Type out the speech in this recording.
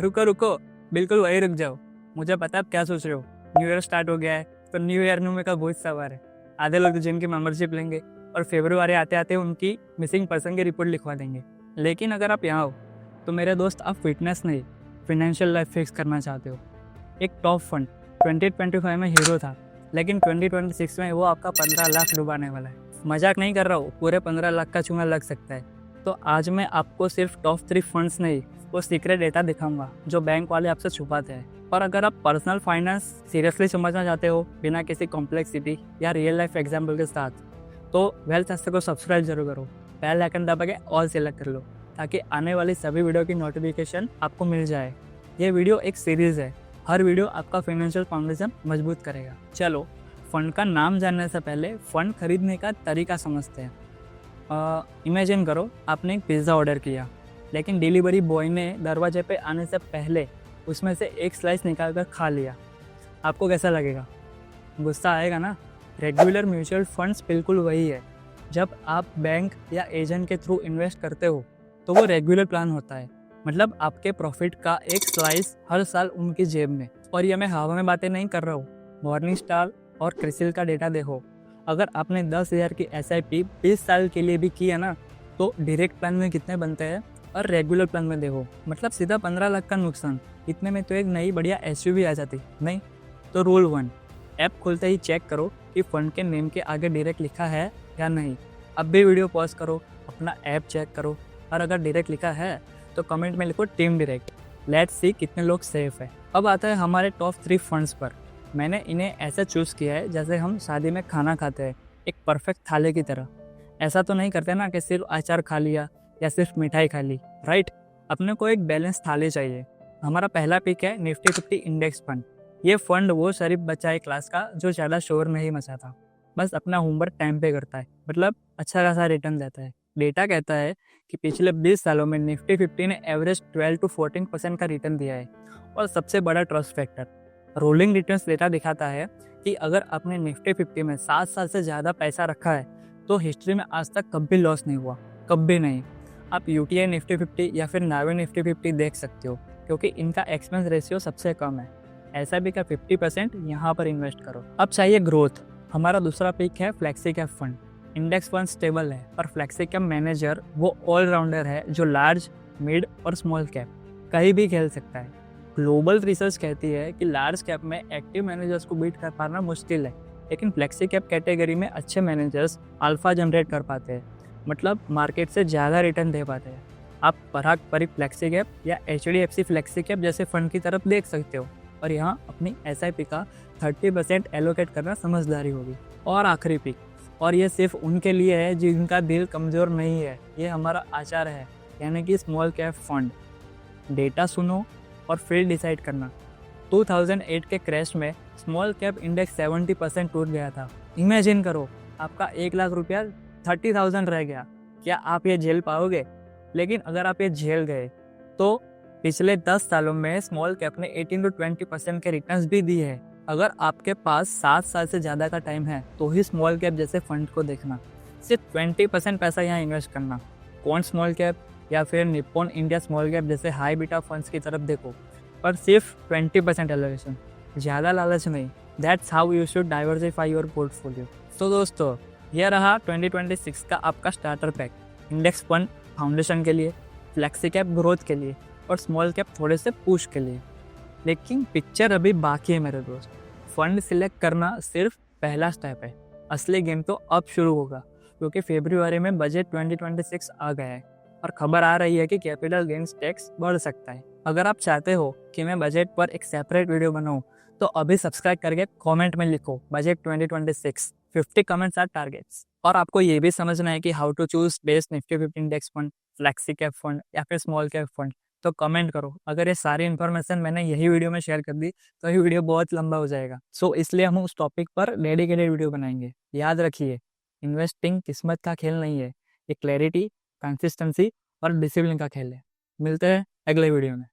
रुको रुको, बिल्कुल वही रुक जाओ। मुझे पता है आप क्या सोच रहे हो। न्यू ईयर स्टार्ट हो गया है तो न्यू ईयर में का बहुत सवार है। आधे लोग तो जिम की मेंबरशिप लेंगे और फरवरी आते आते उनकी मिसिंग पर्सन की रिपोर्ट लिखवा देंगे। लेकिन अगर आप यहाँ हो तो मेरे दोस्त, आप फिटनेस नहीं, फिनेंशियल लाइफ फिक्स करना चाहते हो। एक टॉप फंड 2025 में हीरो था, लेकिन 2026 में वो आपका 15 लाख डुबाने वाला है। मजाक नहीं कर रहा हूँ, पूरे 15 लाख का चूंगा लग सकता है। तो आज मैं आपको सिर्फ टॉप 3 फंड्स नहीं, वो सीक्रेट डेटा दिखाऊंगा जो बैंक वाले आपसे छुपाते हैं। और अगर आप पर्सनल फाइनेंस सीरियसली समझना चाहते हो बिना किसी कॉम्प्लेक्सिटी या रियल लाइफ एग्जाम्पल के साथ, तो वेल्थ हस्ते को सब्सक्राइब जरूर करो, बेल आइकन दबा के ऑल सेलेक्ट कर लो, ताकि आने वाली सभी वीडियो की नोटिफिकेशन आपको मिल जाए। ये वीडियो एक सीरीज़ है, हर वीडियो आपका फाइनेंशियल फाउंडेशन मजबूत करेगा। चलो, फंड का नाम जानने से पहले फंड खरीदने का तरीका समझते हैं। इमेजिन करो आपने एक पिज़्ज़ा ऑर्डर किया, लेकिन डिलीवरी बॉय ने दरवाजे पे आने से पहले उसमें से एक स्लाइस निकाल कर खा लिया। आपको कैसा लगेगा? गुस्सा आएगा ना। रेगुलर म्यूचुअल फंड्स बिल्कुल वही है। जब आप बैंक या एजेंट के थ्रू इन्वेस्ट करते हो तो वो रेगुलर प्लान होता है, मतलब आपके प्रॉफिट का एक स्लाइस हर साल उनकी जेब में। और ये मैं हवा में बातें नहीं कर रहा हूँ, मॉर्निंग स्टार और क्रिसिल का डेटा देखो। अगर आपने 10,000 की SIP 20 साल के लिए भी की है ना, तो डायरेक्ट प्लान में कितने बनते हैं और रेगुलर प्लान में देखो, मतलब सीधा 15 लाख का नुकसान। इतने में तो एक नई बढ़िया SUV आ जाती नहीं। तो रूल 1, ऐप खोलते ही चेक करो कि फंड के नेम के आगे डायरेक्ट लिखा है या नहीं। अब भी वीडियो पॉज करो, अपना ऐप चेक करो, और अगर डायरेक्ट लिखा है तो कमेंट में लिखो टीम डायरेक्ट। लेट्स सी कितने लोग सेफ है। अब आता है हमारे टॉप 3 फंड्स पर। मैंने इन्हें ऐसे चूज़ किया है जैसे हम शादी में खाना खाते हैं, एक परफेक्ट थाली की तरह। ऐसा तो नहीं करते ना कि सिर्फ अचार खा लिया या सिर्फ मिठाई खा ली, राइट? अपने को एक बैलेंस थाली चाहिए। हमारा पहला पिक है निफ्टी 50 इंडेक्स फंड। ये फंड वो शरीफ बच्चा है क्लास का जो ज़्यादा शोर नहीं मचाता, बस अपना होमवर्क टाइम पे करता है, मतलब अच्छा खासा रिटर्न देता है। डेटा कहता है कि पिछले 20 सालों में निफ्टी 50 ने एवरेज 12 to 14% का रिटर्न दिया है। और सबसे बड़ा trust factor, rolling returns data दिखाता है कि अगर आपने निफ्टी 50 में 7 साल से ज़्यादा पैसा रखा है तो हिस्ट्री में आज तक कभी लॉस नहीं हुआ, कभी नहीं। आप UTI निफ्टी 50 या फिर नावे निफ्टी 50 देख सकते हो, क्योंकि इनका एक्सपेंस रेशियो सबसे कम है। SIP का 50% यहाँ पर इन्वेस्ट करो। अब चाहिए ग्रोथ। हमारा दूसरा पिक है flexi cap fund. Index fund stable है, पर फ्लेक्सी कैप मैनेजर वो ऑलराउंडर है जो लार्ज, मिड और स्मॉल कैप कहीं भी खेल सकता है। ग्लोबल रिसर्च कहती है कि लार्ज कैप में एक्टिव मैनेजर्स को बीट कर पाना मुश्किल है, लेकिन फ्लेक्सी कैप कैटेगरी में अच्छे मैनेजर्स अल्फा जनरेट कर पाते हैं, मतलब मार्केट से ज़्यादा रिटर्न दे पाते हैं। आप पराग परी फ्लेक्सी कैप या HDFC फ्लेक्सी कैप जैसे फंड की तरफ देख सकते हो, और यहाँ अपनी SIP का 30% एलोकेट करना समझदारी होगी। और आखिरी पिक, और ये सिर्फ उनके लिए है जिनका दिल कमज़ोर नहीं है, ये हमारा आचार है, यानी कि स्मॉल कैप फंड। डेटा सुनो और फिर डिसाइड करना। 2008 के क्रैश में स्मॉल कैप इंडेक्स 70% टूट गया था। इमेजिन करो, आपका 1 लाख रुपया 30,000 रह गया। क्या आप ये झेल पाओगे? लेकिन अगर आप ये झेल गए तो पिछले 10 सालों में स्मॉल कैप ने 18 to 20% के रिटर्न्स भी दिए हैं। अगर आपके पास 7 साल से ज़्यादा का टाइम है तो ही स्मॉल कैप जैसे फंड को देखना। सिर्फ 20% पैसा यहाँ इन्वेस्ट करना। कौन स्मॉल कैप या फिर निप्पॉन इंडिया स्मॉल कैप जैसे हाई बीटा फंड्स की तरफ देखो, पर सिर्फ 20% एलोकेशन, ज़्यादा लालच नहीं। That's how you should diversify your portfolio. तो दोस्तों, यह रहा 2026 का आपका starter pack. Index fund foundation के लिए, फ्लेक्सी कैप ग्रोथ के लिए, और स्मॉल कैप थोड़े से पुश के लिए। लेकिन पिक्चर अभी बाकी है मेरे दोस्त। फंड सिलेक्ट करना सिर्फ पहला स्टेप है, असली गेम तो अब शुरू होगा, क्योंकि फरवरी में बजट 2026 आ गया है और खबर आ रही है कि कैपिटल गेन्स टैक्स बढ़ सकता है। अगर आप चाहते हो कि मैं बजट पर एक सेपरेट वीडियो बनाऊं, तो अभी सब्सक्राइब करके कमेंट में लिखो बजट 2026, 50 कमेंट्स आर टारगेट्स। और आपको ये भी समझना है कि how to choose best Nifty 50 index fund, flexi cap fund या फिर स्मॉल कैप फंड, तो कमेंट करो। अगर ये सारी इन्फॉर्मेशन मैंने यही वीडियो में शेयर कर दी तो ये वीडियो बहुत लंबा हो जाएगा। सो इसलिए हम उस टॉपिक पर डेडिकेटेड वीडियो बनाएंगे। याद रखिए, इन्वेस्टिंग किस्मत का खेल नहीं है, ये क्लैरिटी, कंसिस्टेंसी और डिसिप्लिन का खेल है। मिलते हैं अगले वीडियो में।